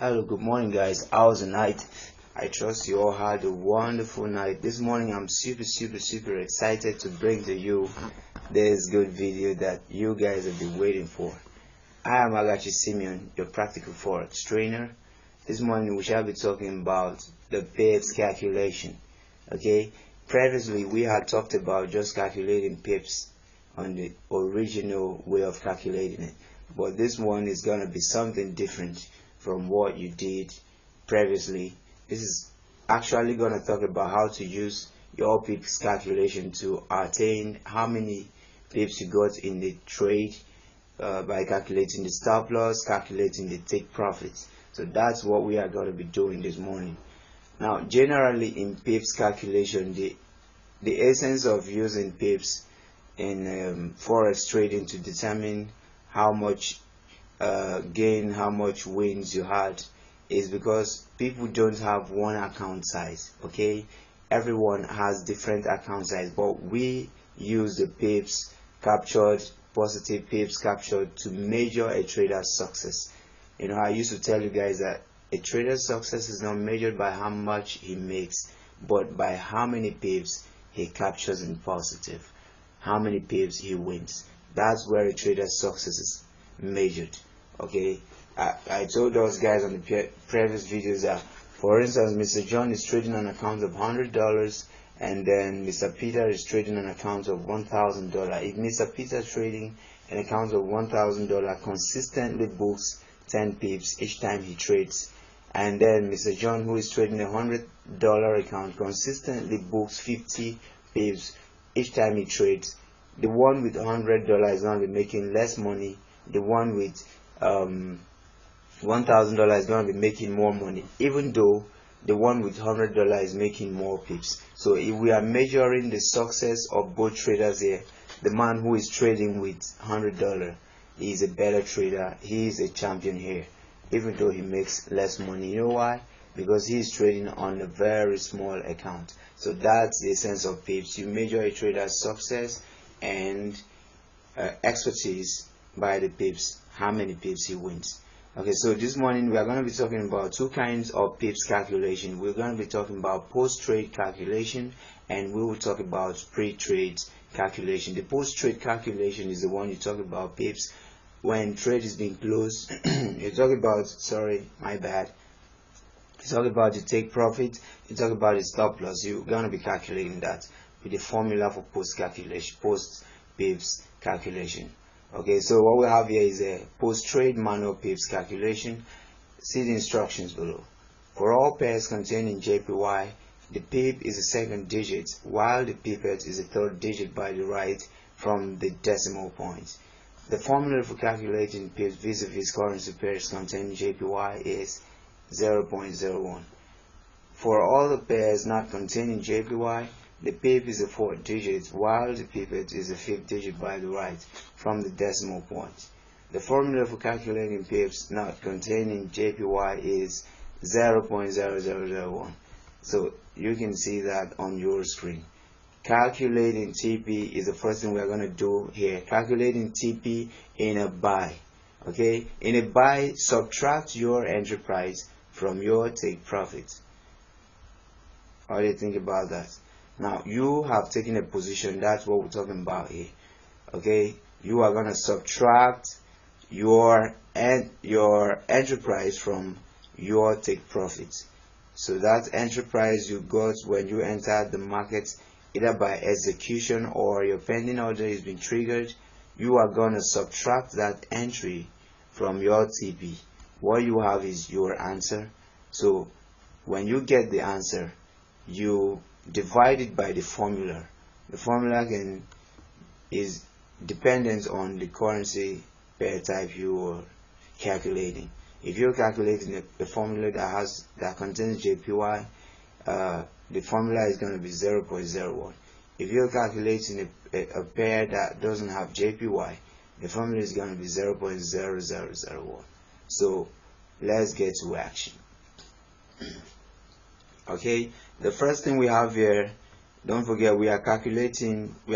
Hello, good morning, guys. How's the night? I trust you all had a wonderful night. This morning, I'm super excited to bring to you this good video that you guys have been waiting for. I am Agachi Simeon, your practical forex trainer. This morning, we shall be talking about the pips calculation. Okay, previously we had talked about just calculating pips on the original way of calculating it, but this one is gonna be something different from what you did previously. This is actually going to talk about how to use your pips calculation to attain how many pips you got in the trade by calculating the stop loss, calculating the take profits. So that's what we are going to be doing this morning. Now, generally in pips calculation, the essence of using pips in forex trading to determine how much gain, how much wins you had, is because people don't have one account size. Okay, everyone has different account size, but we use the pips captured, positive pips captured, to measure a trader's success. You know, I used to tell you guys that a trader's success is not measured by how much he makes, but by how many pips he captures in positive, how many pips he wins. That's where a trader's success is measured. Okay, I told those guys on the previous videos that, for instance, Mr. John is trading an account of $100, and then Mr. Peter is trading an account of $1,000. If Mr. Peter trading an account of $1,000 consistently books 10 pips each time he trades, and then Mr. John, who is trading a $100 account, consistently books 50 pips each time he trades, the one with $100 is going to be making less money. The one with $1,000 is going to be making more money, even though the one with $100 is making more pips. So if we are measuring the success of both traders here, the man who is trading with $100 is a better trader. He is a champion here, even though he makes less money. You know why? Because he is trading on a very small account. So that's the essence of pips. You measure a trader's success and expertise by the pips, how many pips he wins. Okay, so this morning we are going to be talking about two kinds of pips calculation. We're going to be talking about post-trade calculation, and we will talk about pre-trade calculation. The post-trade calculation is the one you talk about pips when trade is being closed. You talk about, sorry, my bad. You talk about the take profit, you talk about the stop loss. You're going to be calculating that with the formula for post calculation, post pips calculation. Okay, so what we have here is a post-trade manual pips calculation. See the instructions below. For all pairs containing JPY, the pip is a second digit, while the pipette is a third digit by the right from the decimal point. The formula for calculating pips vis-a-vis currency pairs containing JPY is 0.01. For all the pairs not containing JPY, the pip is a fourth digit, while the pipette is a fifth digit by the right from the decimal point. The formula for calculating pips not containing JPY is 0.0001. So you can see that on your screen. Calculating TP is the first thing we're going to do here. Calculating TP in a buy. Okay, in a buy, subtract your entry price from your take profit. How do you think about that? Now you have taken a position. That's what we're talking about here. Okay, you are gonna subtract your entry price from your take profit. So that entry price you got when you entered the market, either by execution or your pending order has been triggered, you are gonna subtract that entry from your TP. What you have is your answer. So when you get the answer, you divide it by the formula. The formula is dependent on the currency pair type you are calculating. If you're calculating a formula that contains JPY, the formula is going to be 0.01. If you're calculating a pair that doesn't have JPY, the formula is going to be 0.0001. So let's get to action. Okay, the first thing we have here, don't forget we are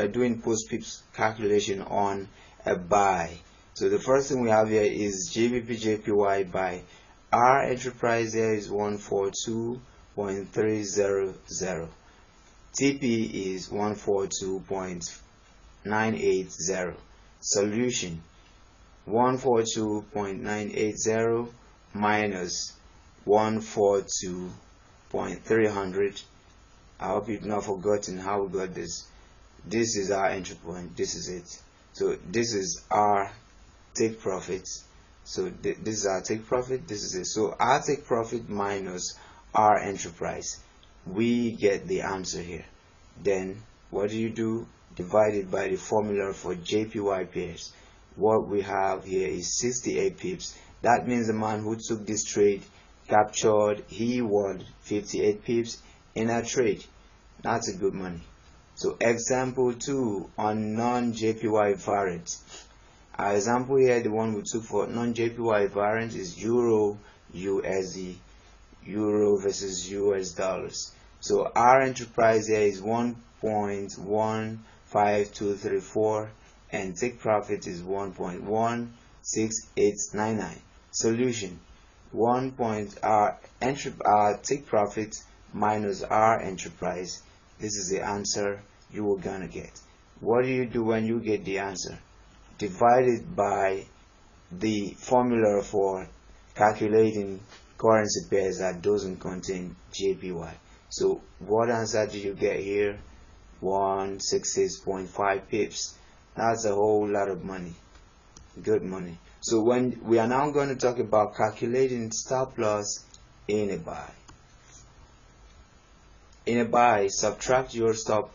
doing post pips calculation on a buy. So the first thing we have here is GBP JPY buy our entry price there is 142.300. TP is 142.980. Solution: 142.980 minus 142.300. I hope you've not forgotten how we got this. This is our entry point. This is it. So this is our take profit. So this is our take profit. This is it. So our take profit minus our entry price. We get the answer here. Then what do? Divide it by the formula for JPY pairs. What we have here is 68 pips. That means the man who took this trade captured, he won 58 pips in a trade. That's a good money. So example 2 on non-JPY variant. Our example here, the one we took for non-JPY variant is Euro USD, Euro versus US dollars. So our entry price here is 1.15234 and take profit is 1.16899. Solution: our take profit minus our entry price. This is the answer you are gonna get. What do you do when you get the answer? Divide it by the formula for calculating currency pairs that doesn't contain JPY. So what answer do you get here? 166.5 pips. That's a whole lot of money. Good money. So when we are now going to talk about calculating stop loss in a buy. In a buy, subtract your stop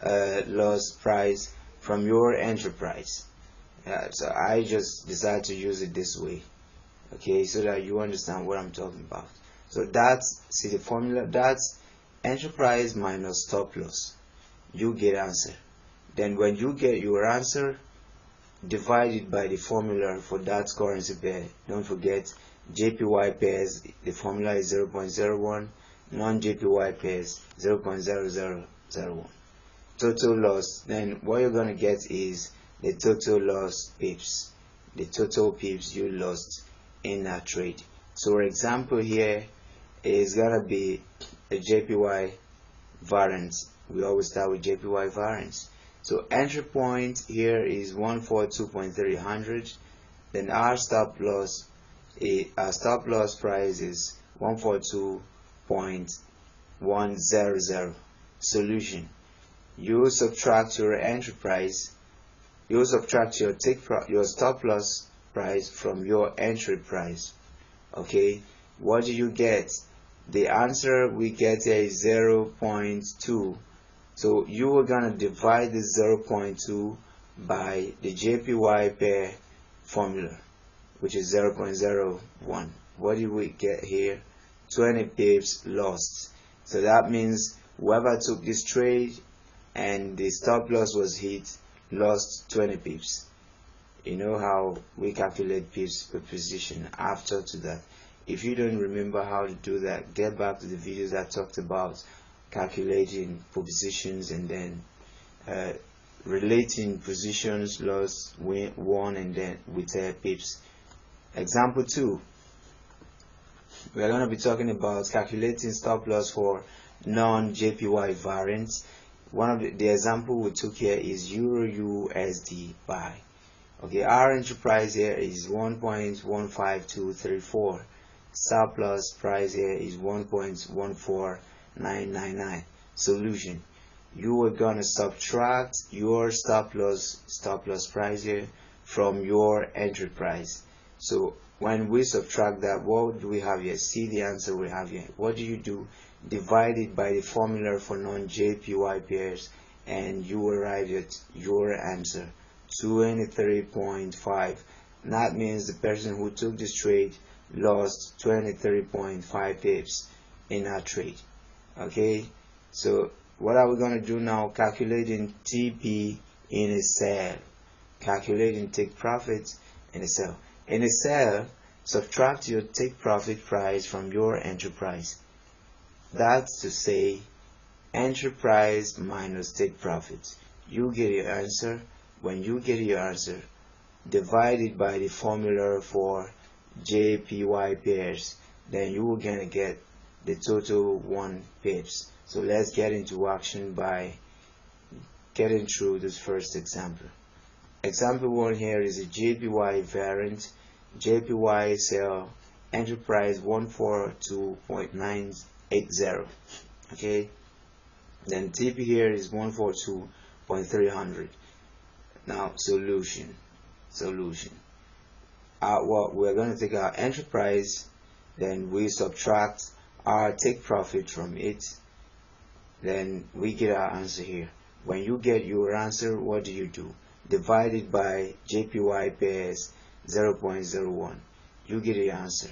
loss price from your entry price. So I just decided to use it this way, okay, so that you understand what I'm talking about. So that's, see the formula, that's entry price minus stop loss. You get answer. Then when you get your answer, divide it by the formula for that currency pair. Don't forget JPY pairs, the formula is 0.01, non-JPY pairs 0.0001. Total loss, then what you're going to get is the total loss pips, the total pips you lost in that trade. So for example here is going to be a JPY variance. We always start with JPY variance. So entry point here is 142.300. Then our stop loss price is 142.100. Solution: you subtract your entry price, you subtract your stop loss price from your entry price. Okay, what do you get? The answer we get here is 0.2. So you are gonna divide the 0.2 by the JPY pair formula, which is 0.01. What do we get here? 20 pips lost. So that means whoever took this trade and the stop loss was hit lost 20 pips. You know how we calculate pips per position after to that. If you don't remember how to do that, get back to the videos that talked about calculating positions and then relating positions lost, won, and then with pips. Example 2, we are going to be talking about calculating stop loss for non-JPY variants. One of the example we took here is Euro USD buy. Okay, our entry price here is 1.15234. Stop loss price here is 1.14999. Solution: you are gonna subtract your stop loss price here from your entry price. So when we subtract that, what do we have here? See the answer we have here. What do? Divide it by the formula for non-JPY pairs and you arrive at your answer, 23.5. That means the person who took this trade lost 23.5 pips in that trade. Okay, so what are we going to do now? Calculating TP in a sell, calculating take profit in a sell. In a sell, subtract your take profit price from your entry price. That's to say entry price minus take profit. You get your answer. When you get your answer, divide it by the formula for JPY pairs, then you will gonna get the total 1 pips. So let's get into action by getting through this first example. Example 1 here is a JPY variant, JPY sell enterprise 142.980. Okay, then TP here is 142.300. Now solution. Well, we're going to take our enterprise, then we subtract our take profit from it, then we get our answer here. When you get your answer, what do? Divide it by JPY pairs 0.01. You get the answer.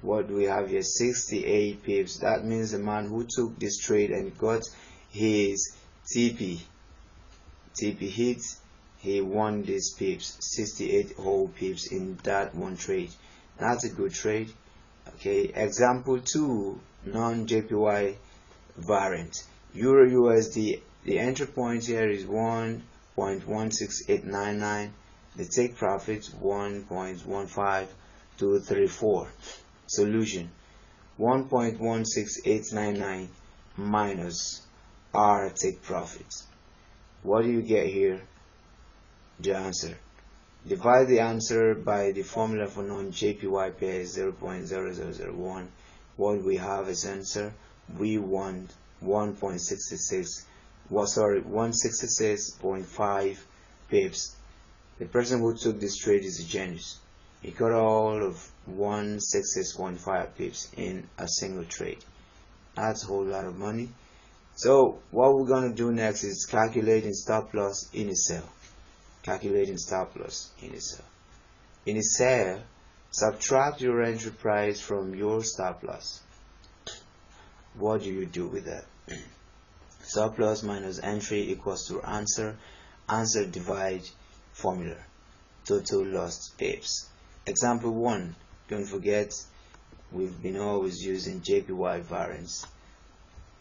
What do we have here? 68 pips. That means the man who took this trade and got his TP hit, he won these pips, 68 whole pips in that one trade. That's a good trade. Okay, example 2, non-JPY variant, Euro USD. The entry point here is 1.16899. The take profit 1.15234. Solution: 1.16899 minus our take profit. What do you get here? The answer. Divide the answer by the formula for non-JPY pairs 0.0001. What we have as answer, we want 166.5 pips. The person who took this trade is a genius. He got all of 166.5 pips in a single trade. That's a whole lot of money. So what we're going to do next is calculating stop loss in a sell. In a sell, subtract your entry price from your stop loss. What do you do with that? Stop loss minus entry equals to answer. Answer divide formula. Total lost pips. Example 1. Don't forget, we've been always using JPY variance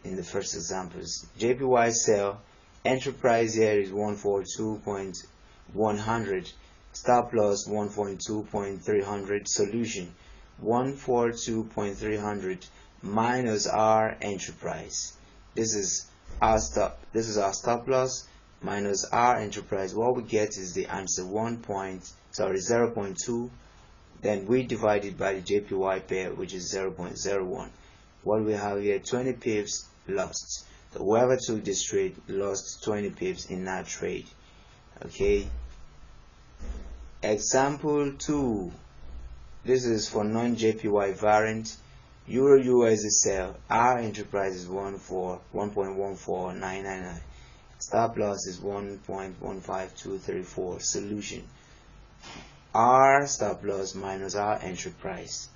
in the first examples. JPY sell, enterprise here is 142.100. Stop loss 1.2.300. Solution: 142.300 minus our entry price. This is our stop loss minus our entry price. What we get is the answer 0.2. Then we divide it by the JPY pair, which is 0.01. What we have here, 20 pips lost. So whoever took this trade lost 20 pips in that trade. Okay. Example 2. This is for non-JPY variant. Euro USD sell. Our enterprise is 1.14999. Stop loss is 1.15234. Solution: our stop loss minus our entry price.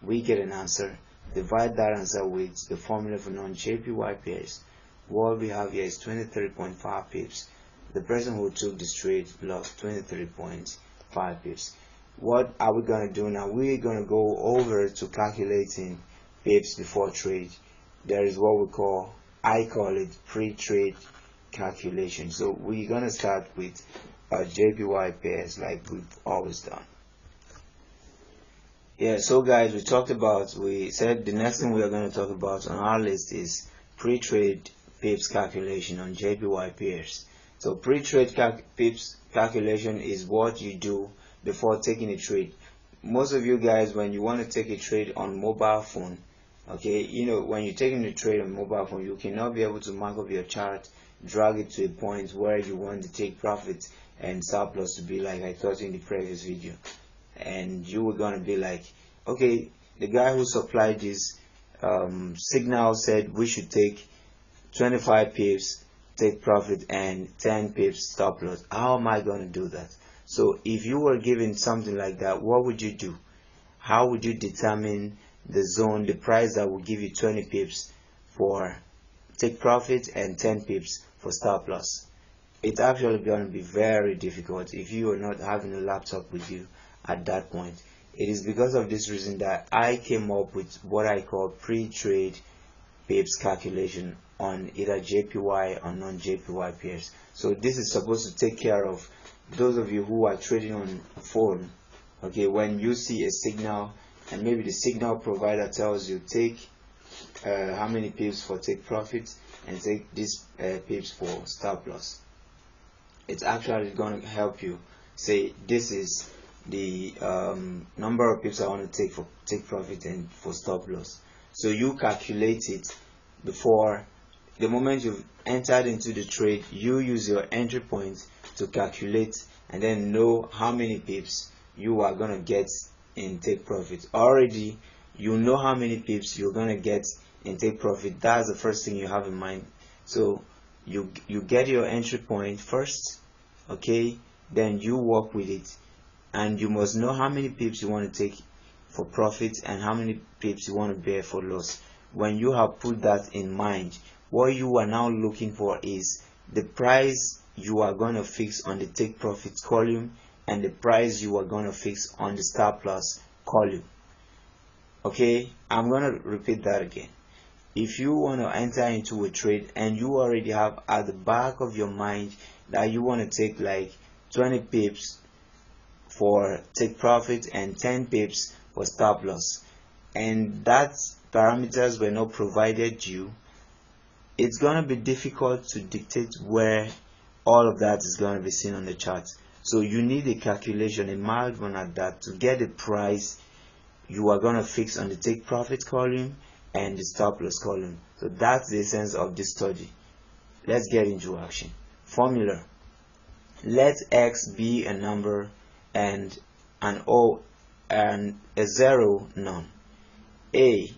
We get an answer. Divide that answer with the formula for non-JPY pairs. What we have here is 23.5 pips. The person who took this trade lost 23.5 pips. What are we going to do now? We're going to go over to calculating pips before trade. There is what I call it pre-trade calculation. So we're going to start with JPY pairs like we've always done. Yeah, so guys, we said the next thing we are going to talk about on our list is pre-trade pips calculation on JPY pairs. So pre-trade pips calculation is what you do before taking a trade. Most of you guys, when you want to take a trade on mobile phone, okay, when you're taking a trade on mobile phone, you cannot be able to mark up your chart, drag it to a point where you want to take profit and stop loss to be like I taught in the previous video. And you were going to be like, okay, the guy who supplied this signal said we should take 25 pips take profit and 10 pips stop loss. How am I going to do that? So if you were given something like that, what would you do? How would you determine the zone, the price that will give you 20 pips for take profit and 10 pips for stop loss? It's actually going to be very difficult if you are not having a laptop with you at that point. It is because of this reason that I came up with what I call pre-trade pips calculation on either JPY or non-JPY pairs. So this is supposed to take care of those of you who are trading on phone Okay, when you see a signal and maybe the signal provider tells you take how many pips for take profit and take this pips for stop loss, it's actually going to help you say this is the number of pips I want to take for take profit and for stop loss. So you calculate it before the moment you've entered into the trade. You use your entry point to calculate and then know how many pips you are going to get in take profit. Already you know how many pips you're going to get in take profit. That's the first thing you have in mind. So you get your entry point first, okay, then you work with it, and you must know how many pips you want to take for profit and how many pips you want to bear for loss. When you have put that in mind, what you are now looking for is the price you are going to fix on the take profit column and the price you are going to fix on the stop loss column. Okay, I'm going to repeat that again. If you want to enter into a trade and you already have at the back of your mind that you want to take like 20 pips for take profit and 10 pips for stop loss, and that parameters were not provided you, it's going to be difficult to dictate where all of that is going to be seen on the chart. So you need a calculation, a mild one at that, to get the price you are going to fix on the take profit column and the stop loss column. So that's the essence of this study. Let's get into action. Formula: let x be a number and an O and a zero none. A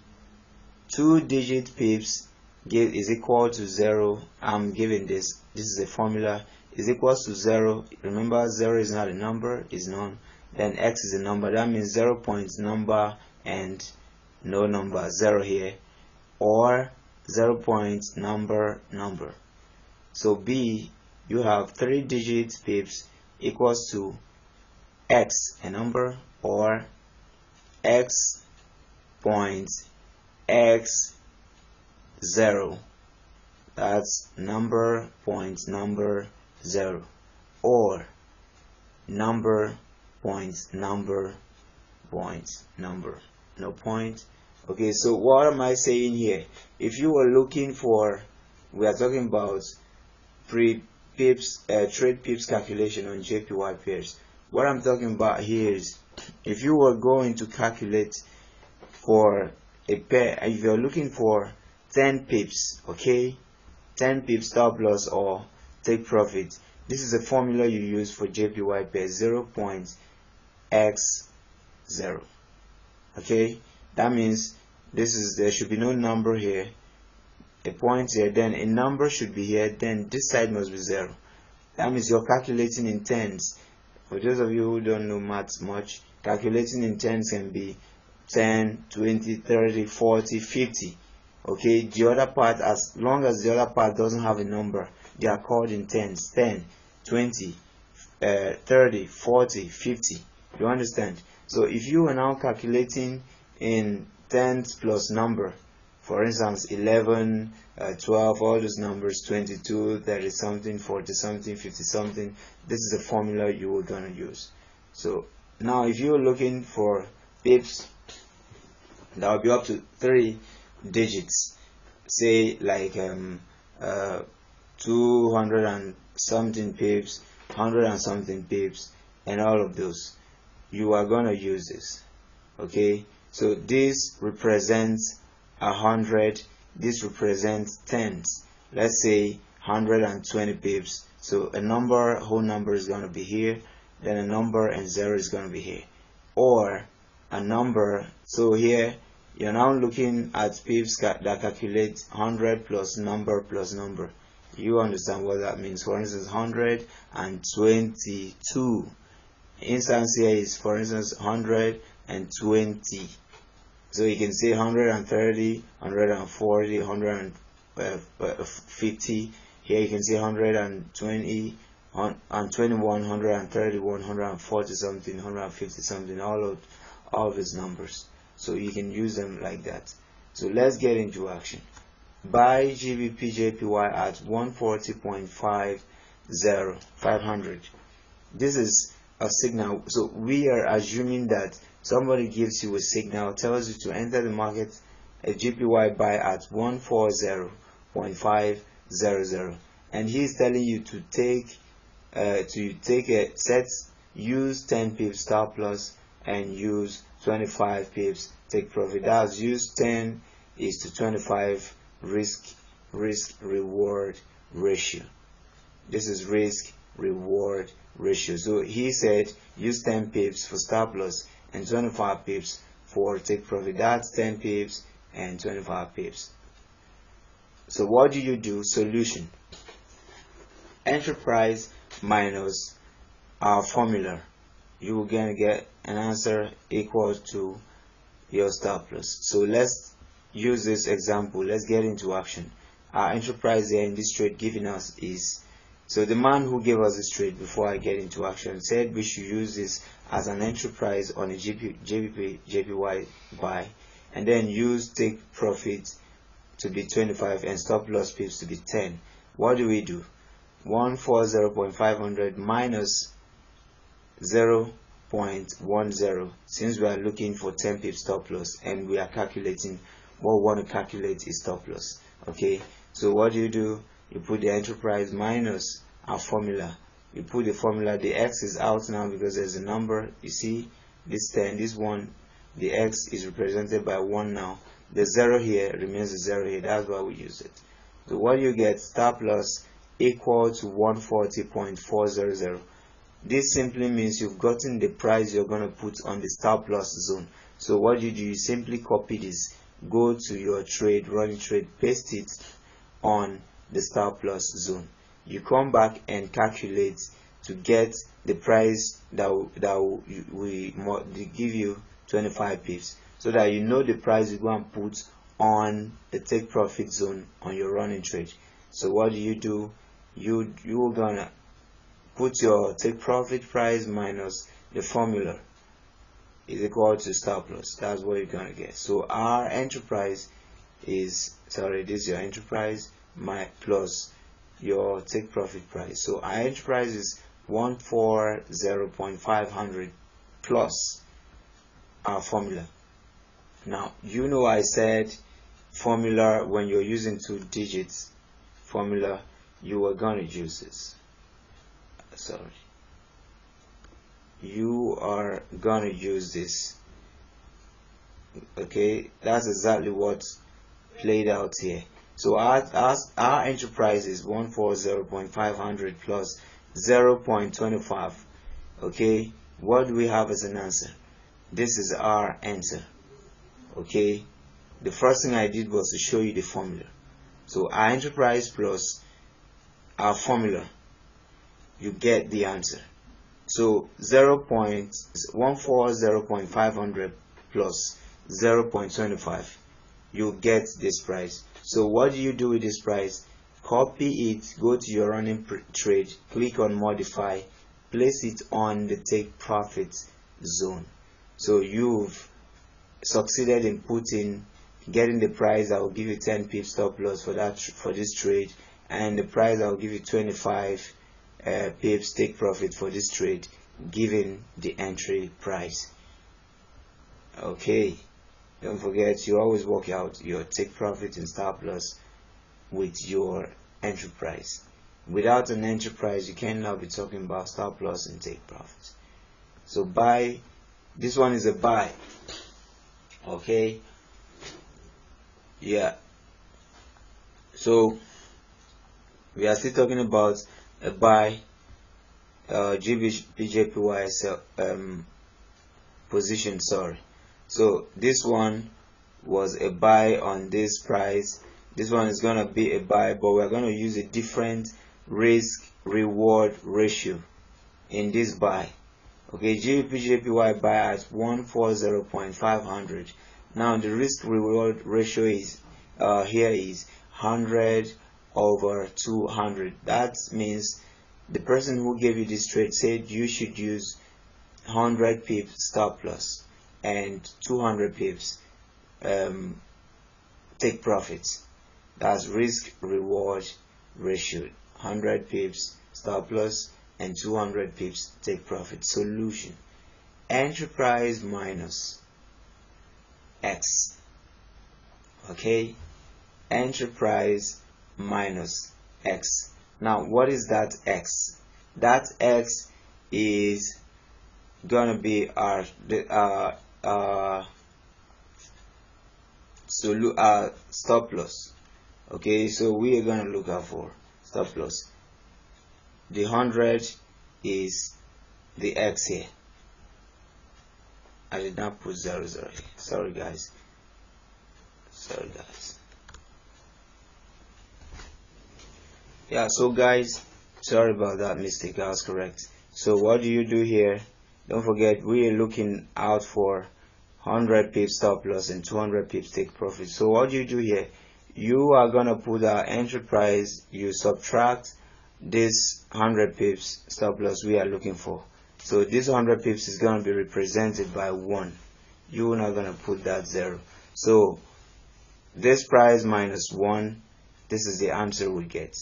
2-digit pips is equal to 0. I'm giving this is a formula, is equals to 0. Remember, 0 is not a number, is none. Then x is a number, that means 0 point number and no number, 0 here, or 0 point number. So B, you have 3-digit pips equals to x, a number, or x point x 0, that's number point number 0, or number point number no point. Okay, so what am I saying here? If you were looking for, we are talking about trade pips calculation on JPY pairs. What I'm talking about here is if you were going to calculate for a pair, if you're looking for 10 pips, okay, 10 pips stop loss or take profit, this is the formula you use for JPY pair: 0.x0. okay, that means there should be no number here, a point here, then a number should be here, then this side must be 0. That means you're calculating in tens. For those of you who don't know maths much, calculating in tens can be 10, 20, 30, 40, 50. Okay, the other part, as long as the other part doesn't have a number, they are called in tens: 10, 20, 30, 40, 50. You understand? So if you are now calculating in tens plus number, for instance 11, 12, all those numbers, 22, 30 something, 40 something, 50 something, this is the formula you are going to use. So now if you're looking for pips that will be up to 3 digits, say like 200 and something pips, 100 and something pips, and all of those, you are going to use this. Okay, so this represents 100, this represents tens. Let's say 120 pips, so a number, whole number is going to be here, then a number and 0 is going to be here, or a number. So here you're now looking at pips that calculate 100 plus number. You understand what that means. For instance, 122. Instance here is, for instance, 120. So you can say 130, 140, 150. Here you can say 120, 121, 131, 140 something, 150 something, all of these numbers. So you can use them like that. So let's get into action. Buy GBP JPY at 140.50, 500. This is a signal. So we are assuming that somebody gives you a signal, tells you to enter the market a GPY buy at 140.500, and he's telling you to take a set, use 10 pips stop loss and use 25 pips take profit. That's use 10 is to 25 risk reward ratio. This is risk reward ratio. So he said use 10 pips for stop loss and 25 pips for take profit. That's 10 pips and 25 pips. So what do you do? Solution: enterprise minus our formula. You will gonna get an answer equal to your stop loss. So let's use this example. Let's get into action. Our enterprise here in this trade giving us is, so the man who gave us this trade before I get into action said we should use this as an enterprise on a JPY buy, and then use take profit to be 25 and stop loss pips to be 10. What do we do? 140.500 minus 0.10, since we are looking for 10 pips stop loss and we are calculating what we want to calculate is stop loss. Okay, so what do? You put the enterprise minus our formula. You put the formula, the x is out now because there's a number. You see this 10, this 1, the x is represented by 1 now. The 0 here remains the 0 here. That's why we use it. So what you get, stop loss equal to 140.400. This simply means you've gotten the price you're going to put on the stop loss zone. So what you do, you simply copy this, go to your trade, running trade, paste it on the stop loss zone. You come back and calculate to get the price that we give you 25 pips, so that you know the price you go and put on the take profit zone on your running trade. So what do? You're gonna put your take profit price minus the formula is equal to stop loss. That's what you're gonna get. So our enterprise is, sorry, this is your enterprise plus your take profit price. So our enterprise is 140.500 plus our formula. Now you know I said formula, when you're using 2 digits formula, you are gonna use this. Sorry, you are gonna use this. Okay, that's exactly what played out here. So our enterprise is 140.500 plus 0.25. Okay, what do we have as an answer? This is our answer. Okay, the first thing I did was to show you the formula. So our enterprise plus our formula, you get the answer. So 140.500 plus 0.25, you get this price. So what do you do with this price? Copy it, go to your running trade, click on modify, place it on the take profit zone. So you've succeeded in getting the price that will give you 10 pips stop loss for this trade, and the price that will give you 25 pips take profit for this trade, given the entry price. Okay, don't forget, you always work out your take profit and stop loss with your enterprise. Without an enterprise, you cannot be talking about stop loss and take profit. So buy, this one is a buy. Okay, yeah, so we are still talking about a buy, GBPJPY position, sorry. So this one was a buy on this price. This one is going to be a buy, but we're going to use a different risk reward ratio in this buy. Okay, GBPJPY buy at 140.500. Now the risk reward ratio is here is 100 over 200. That means the person who gave you this trade said you should use 100 pips stop loss and 200 pips take profits. That's risk reward ratio. 100 pips stop loss and 200 pips take profit. Solution: entry price minus X. Okay, entry price minus X. Now what is that X? That X is gonna be our stop loss. Okay, so we are gonna look out for stop loss. The 100 is the X here. I did not put 0. Sorry guys. Yeah, so guys, sorry about that mistake. I was correct. So what do you do here? Don't forget, we are looking out for 100 pips stop loss and 200 pips take profit. So what do you do here? You are gonna put our entry price, you subtract this 100 pips stop loss we are looking for. So this 100 pips is gonna be represented by 1. You're not gonna put that 0. So this price minus 1, this is the answer we get.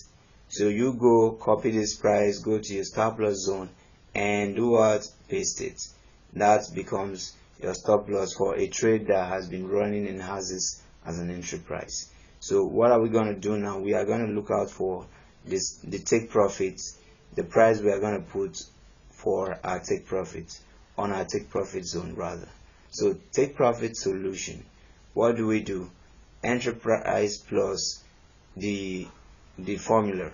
So you go copy this price, go to your stop loss zone, and do what? Paste it. That becomes your stop loss for a trade that has been running and has this as an entry price. So what are we going to do now? We are going to look out for this, the take profits, the price we are going to put for our take profit, on our take profit zone rather. So take profit solution, what do we do? Entry price plus the formula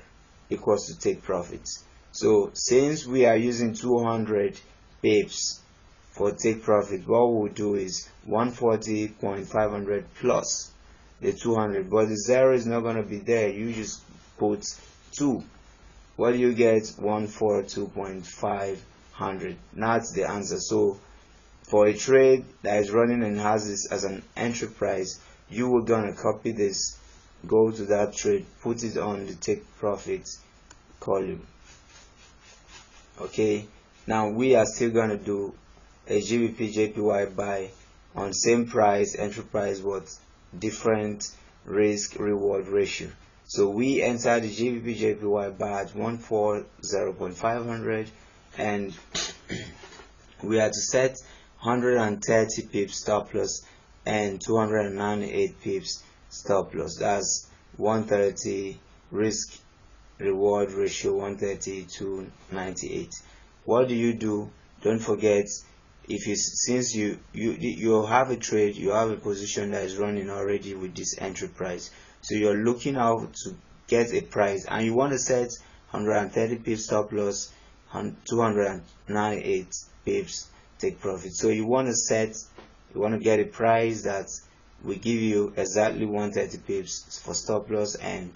equals to take profits. So since we are using 200 pips for take profit, what we'll do is 140.500 plus the 200, but the 0 is not going to be there. You just put 2. What do you get? 142.500. That's the answer. So for a trade that is running and has this as an entry price, you will gonna copy this, go to that trade, put it on the take profits column. Okay, now we are still gonna do a GBP JPY buy on same price, entry price, but different risk reward ratio. So we enter the GBP JPY buy at 140.500, and we are to set 130 pips stop loss and 298 pips stop loss. That's 130 risk reward ratio, 130 to 98. What do you do? Don't forget, if you since you have a trade, you have a position that is running already with this entry price, so you're looking out to get a price and you want to set 130 pips stop loss, 298 pips take profit. So you want to get a price that will give you exactly 130 pips for stop loss and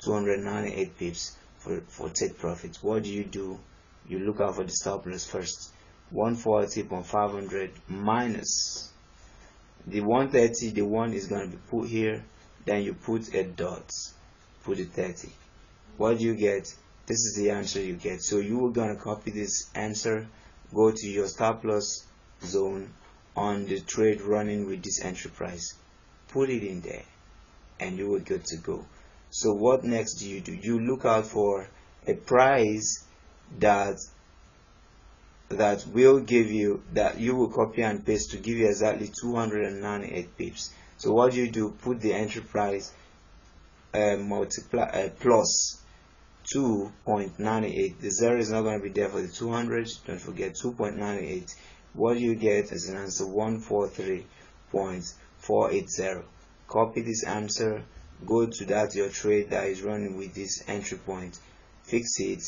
298 pips for take profit. What do? You look out for the stop loss first. 140.500 minus the 130, the 1 is going to be put here, then you put a dot, put a 30. What do you get? This is the answer you get. So you are going to copy this answer, go to your stop loss zone on the trade running with this entry price, put it in there, and you will good to go. So what next do? You look out for a price that will give you, that you will copy and paste to give you exactly 298 pips. So what do? Put the entry price multiply plus 2.98. The 0 is not going to be there for the 200. Don't forget 2.98. What do you get as an answer? 143.480. Copy this answer, go to that your trade that is running with this entry point, fix it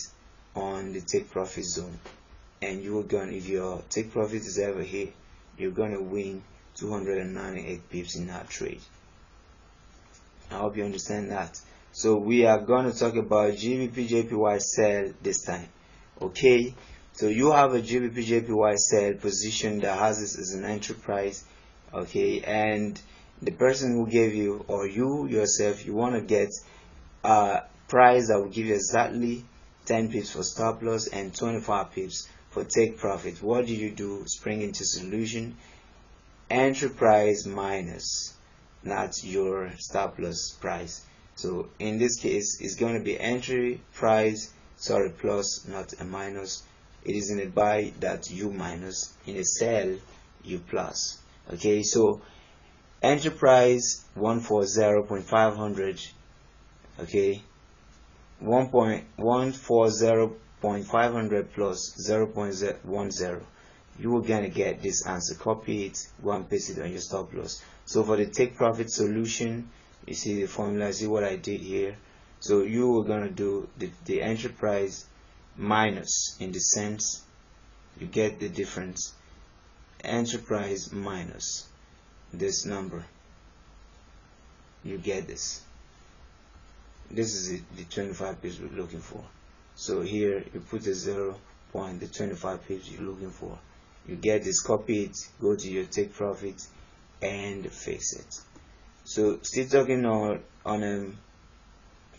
on the take profit zone, and you are going, if your take profit is ever here, you're going to win 298 pips in that trade. I hope you understand that. So we are going to talk about GBP JPY sell this time. Okay, so you have a GBP JPY sell position that has this as an entry price. Okay, and the person who gave you, or you yourself, you want to get a price that will give you exactly 10 pips for stop loss and 25 pips for take profit. What do? Spring into solution. Entry price minus, not your stop loss price. So in this case, it's going to be entry price sorry, plus, not a minus. It is in a buy that you minus, in a sell you plus. Okay, so enterprise 140.500, okay, 1.140.500 plus 0.10, you are gonna get this answer. Copy it, go and paste it on your stop loss. So for the take profit solution, you see the formula, see what I did here. So you are gonna do the enterprise minus, in the sense you get the difference, enterprise minus this number, you get this. This is the 25 pips we're looking for. So here you put the 0 point, the 25 pips you're looking for, you get this. Copy it, go to your take profit and fix it. So still talking on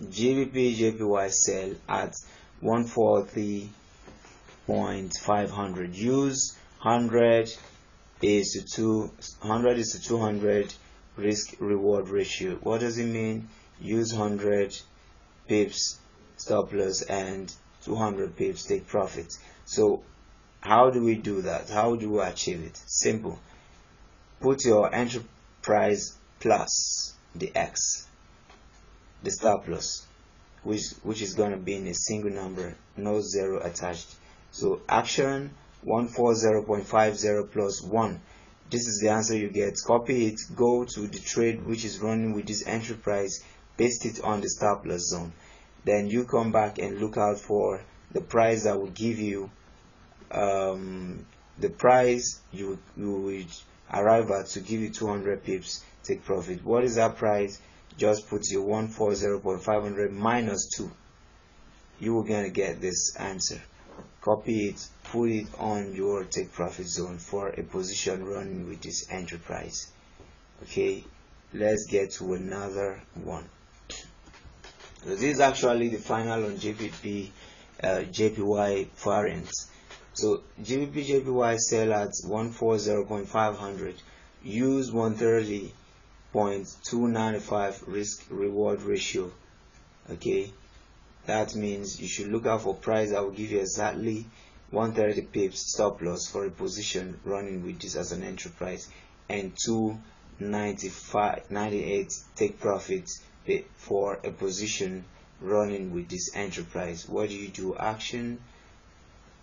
GBP JPY sell at 140.500. Use 100 is to 200 risk reward ratio. What does it mean? Use 100 pips stop loss and 200 pips take profit. So how do we do that? How do we achieve it? Simple. Put your enterprise plus the X, the stop loss, which is going to be in a single number, no zero attached. So action 140.50 plus 1. This is the answer you get. Copy it, go to the trade which is running with this enterprise, paste it on the stop loss zone. Then you come back and look out for the price that will give you the price you will arrive at to give you 200 pips take profit. What is that price? Just put your 140.500 minus 2. You are going to get this answer. Copy it, put it on your take profit zone for a position running with this enterprise. Okay, let's get to another one. So this is actually the final on JPY variants. So GBP JPY sell at 140.500. Use 130.295 risk reward ratio. Okay, that means you should look out for price that will give you exactly 130 pips stop loss for a position running with this as an enterprise, and 298 take profits for a position running with this enterprise. What do you do? Action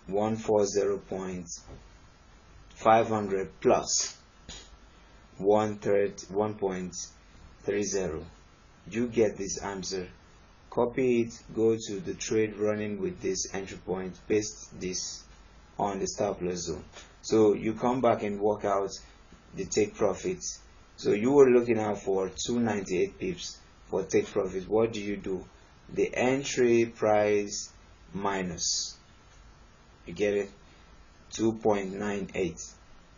140.500 plus 1.30. You get this answer. Copy it, go to the trade running with this entry point, paste this on the stop loss zone. So you come back and work out the take profits. So you were looking out for 298 pips for take profit. What do you do? The entry price minus, you get it, 2.98.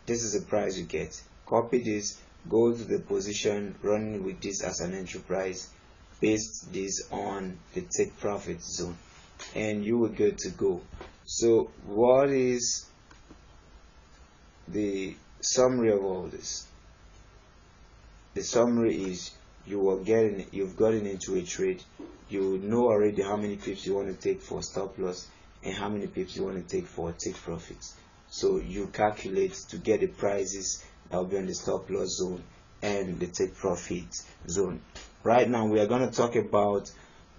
This is the price you get. Copy this, go to the position running with this as an enterprise, paste this on the take profit zone, and you will good to go. So what is the summary of all this? The summary is you've gotten into a trade. You know already how many pips you want to take for stop loss and how many pips you want to take for take profits. So you calculate to get the prices that will be on the stop loss zone and the take profit zone. Right now we are going to talk about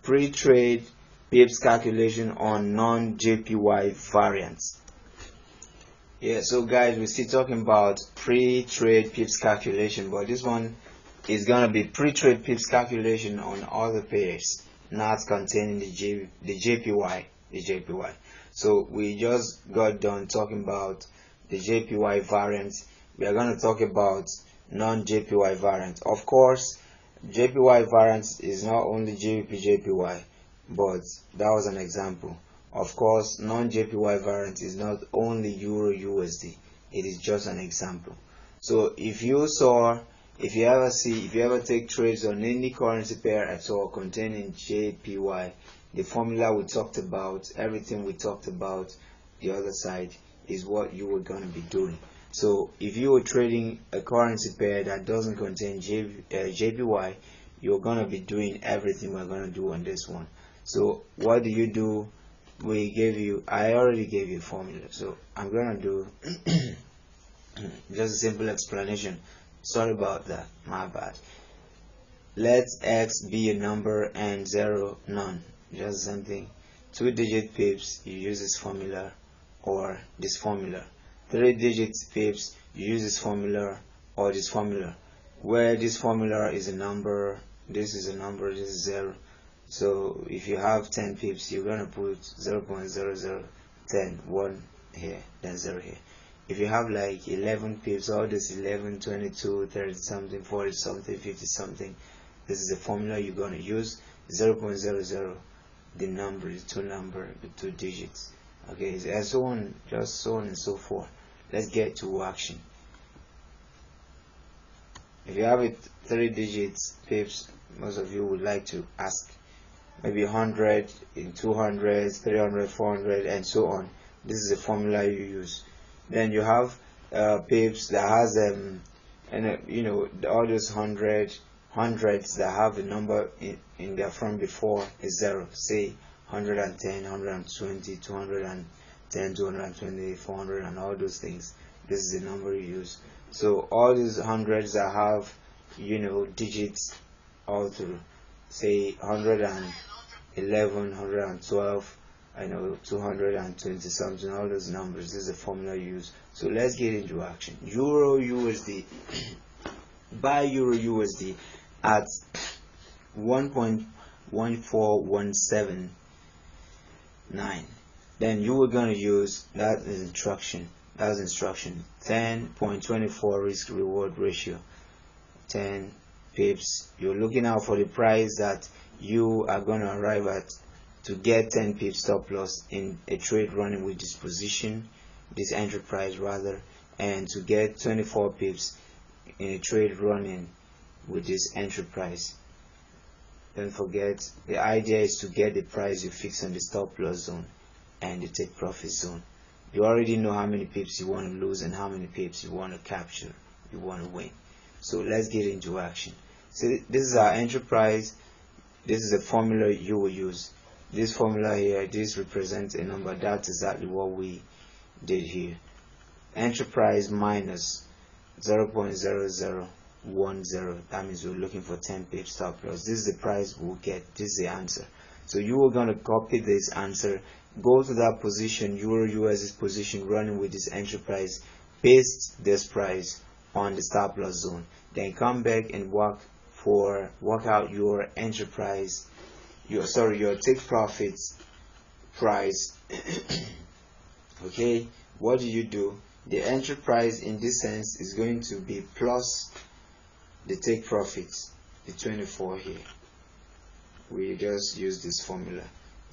pre-trade pips calculation on non-JPY variants. Yeah, so guys, we're still talking about pre-trade pips calculation, but this one is going to be pre-trade pips calculation on other pairs not containing the JPY. So we just got done talking about the JPY variants. We are going to talk about non-JPY variants. Of course, JPY variants is not only GBP JPY, but that was an example. Of course, non-JPY variant is not only Euro USD. It is just an example. So if you ever take trades on any currency pair at all containing JPY, the formula we talked about, everything we talked about the other side is what you were going to be doing. So if you were trading a currency pair that doesn't contain JPY, you're going to be doing everything we're going to do on this one. So what do? I already gave you a formula, so I'm gonna do just a simple explanation. Sorry about that, my bad. Let x be a number and 0 none. Just something. 2-digit pips, you use this formula or this formula. 3-digit pips, you use this formula or this formula. Where this formula is a number, this is a number, this is 0. So if you have 10 pips, you're gonna put 0.0010, 1 here, then 0 here. If you have like 11 pips, all this 11, 22, 30 something, 40 something, 50 something, this is the formula you're going to use. 0.00, the number, the two digits. Okay, and so on, just so on and so forth. Let's get to action. If you have it 3 digits pips, most of you would like to ask maybe 100, in 200, 300, 400, and so on. This is the formula you use. Then you have pips that has you know, all those hundreds that have a number in their front before is 0. Say 110, 120, 210, 220, 400, and all those things. This is the number you use. So all these hundreds that have, you know, digits all through, say 111, 112, I know 220 something, all those numbers. This is the formula you use. So let's get into action. Euro USD. Buy Euro USD at 1.14179. Then you are going to use that instruction. That's instruction 10.24 risk reward ratio. 10 pips. You're looking out for the price that you are going to arrive at to get 10 pips stop loss in a trade running with this position, this entry price rather, and to get 24 pips in a trade running with this entry price. Don't forget, the idea is to get the price you fix on the stop loss zone and the take profit zone. You already know how many pips you want to lose and how many pips you want to capture, you want to win. So let's get into action. So this is our entry price. This is the formula you will use. This formula here, this represents a number. That's exactly what we did here. Entry price minus 0.0010. That means we're looking for 10 pips stop loss. This is the price we'll get. This is the answer. So you are going to copy this answer, go to that position, Euro USD position running with this entry price, paste this price on the stop loss zone. Then come back and work out your entry price, your take profits price. Okay, what do? The entry price in this sense is going to be plus the take profits, the 24 here. We just use this formula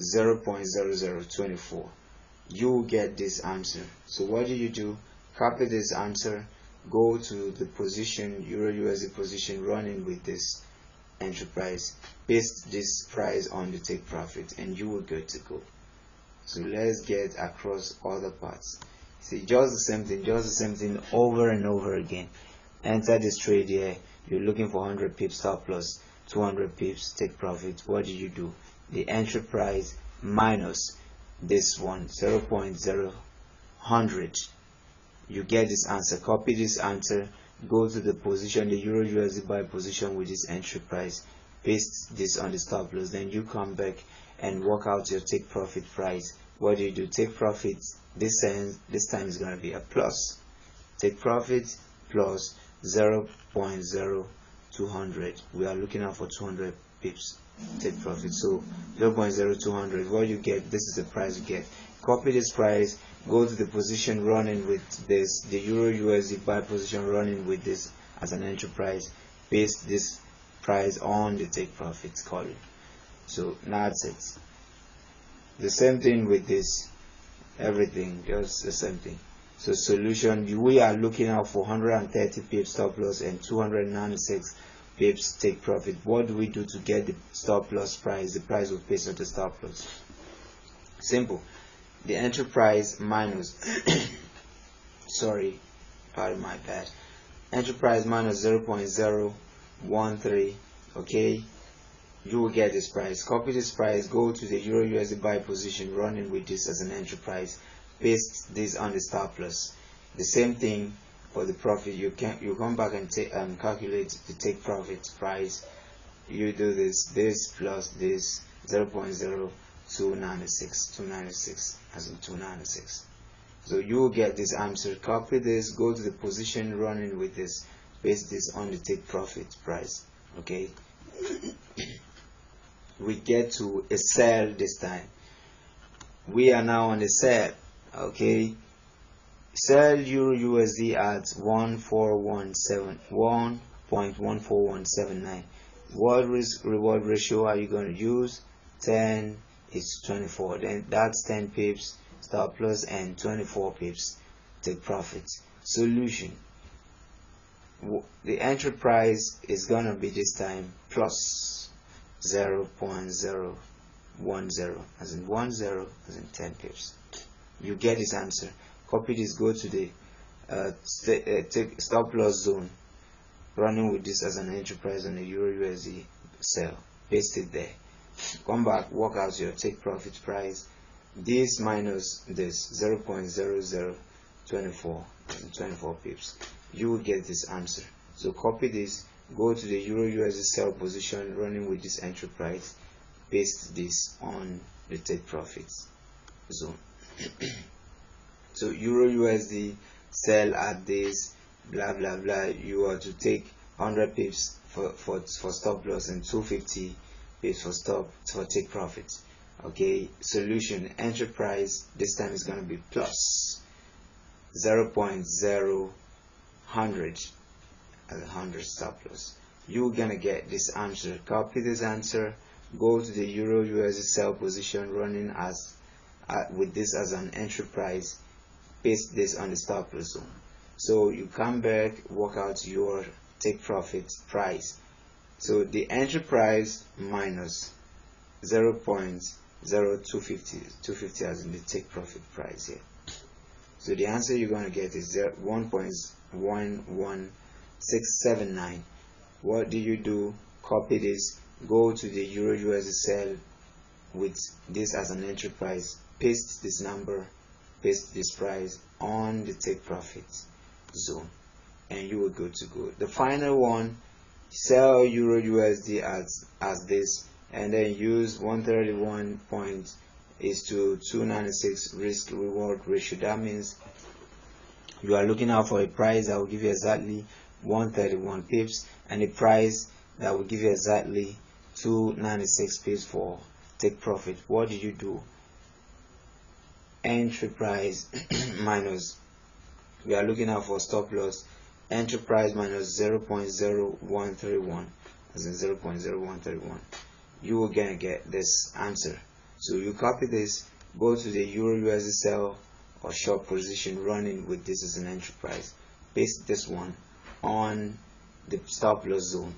0.0024. You will get this answer. So what do? Copy this answer, go to the position, Euro USD position running with this entry price, paste this price on the take profit, and you will good to go. So let's get across other parts. See, just the same thing over and over again. Enter this trade here. You're looking for 100 pips stop loss, 200 pips take profit. What do? The entry price minus this one, 0.000. You get this answer. Copy this answer, go to the position, the Euro USD buy position with this entry price, paste this on the stop loss. Then you come back and work out your take profit price. What do? Take profit this time is going to be a plus. Take profit plus 0.0200. We are looking out for 200 pips take profit. So 0.0200. What you get, this is the price you get. Copy this price, go to the position running with this, the Euro USD buy position running with this as an entry price, paste this price on the take profits column. So now that's it. The same thing with this, everything just the same thing. So solution, we are looking out for 130 pips stop loss and 296 pips take profit. What do we do to get the stop loss price, the price we paste on the stop loss? Simple. The entry price minus sorry, pardon my bad, entry price minus 0.013. okay, you will get this price. Copy this price, go to the Euro USD buy position running with this as an entry price, paste this on the stop loss. The same thing for the profit. You come back and calculate the take profit price. You do this plus this 0.0296 as in 296. So you will get this answer. Copy this, go to the position running with this, paste this on the take profit price. Okay. We get to a sell this time. We are now on the sell. Okay. Sell Euro USD at 1.14179. What risk reward ratio are you going to use? 10 is 24. Then that's 10 pips stop loss and 24 pips take profit. Solution. The entry price is going to be this time plus 0.010 as in 10 as in 10 pips. You get this answer. Copy this, go to the take stop loss zone running with this as an entry price on the Euro USD sell, paste it there, come back, work out your take profit price, this minus this 0.0024 and 24 pips. You will get this answer. So copy this, go to the Euro USD sell position running with this entry price, paste this on the take profits zone. So Euro USD sell at this blah blah blah, you are to take 100 pips for stop loss and 250 pips for take profit. Okay, solution, entry price this time is going to be plus 0.0100 as 100 stop loss. You're gonna get this answer. Copy this answer, go to the Euro USD sell position running as with this as an entry price, paste this on the stop loss zone. So you come back, work out your take profit price. So the entry price minus 0.0250 as in the take profit price here. So the answer you're going to get is 1.11679. What do you do? Copy this, go to the Euro USD sell with this as an entry price, paste this number, paste this price on the take profit zone, and you will go to go. The final one, sell Euro USD as this, and then use 131 points is to 296 risk reward ratio. That means you are looking out for a price that will give you exactly 131 pips and a price that will give you exactly 296 pips for take profit. What do you do? Entry price minus, we are looking out for stop loss, entry price minus 0.0131 as in 0.0131. You are gonna get this answer. So you copy this, go to the Euro USD sell or short position running with this as an entry price, paste this one on the stop loss zone,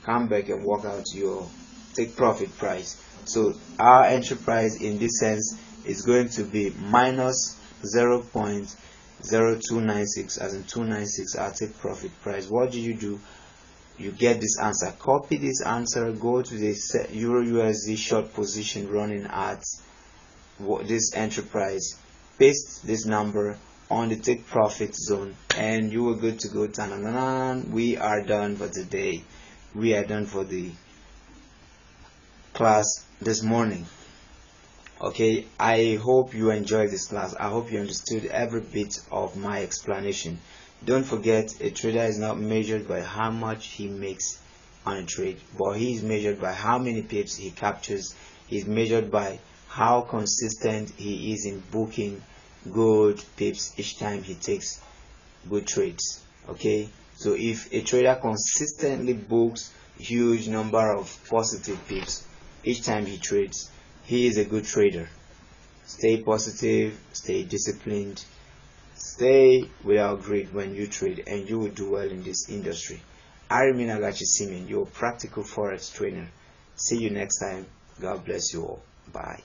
come back and work out your take profit price. So our entry price in this sense is going to be minus 0.0296 as in 296 our take profit price. What do? You get this answer. Copy this answer, go to the Euro USD short position running at this entry price, paste this number on the take profit zone, and you are good to go. We are done for today. We are done for the class this morning. Okay, I hope you enjoyed this class. I hope you understood every bit of my explanation. Don't forget, a trader is not measured by how much he makes on a trade, but he is measured by how many pips he captures. He is measured by how consistent he is in booking good pips each time he takes good trades. Okay, so if a trader consistently books huge number of positive pips each time he trades, he is a good trader. Stay positive, stay disciplined, stay without greed when you trade, and you will do well in this industry. I remain Agachi Simeon, your practical forex trainer. See you next time. God bless you all. Bye.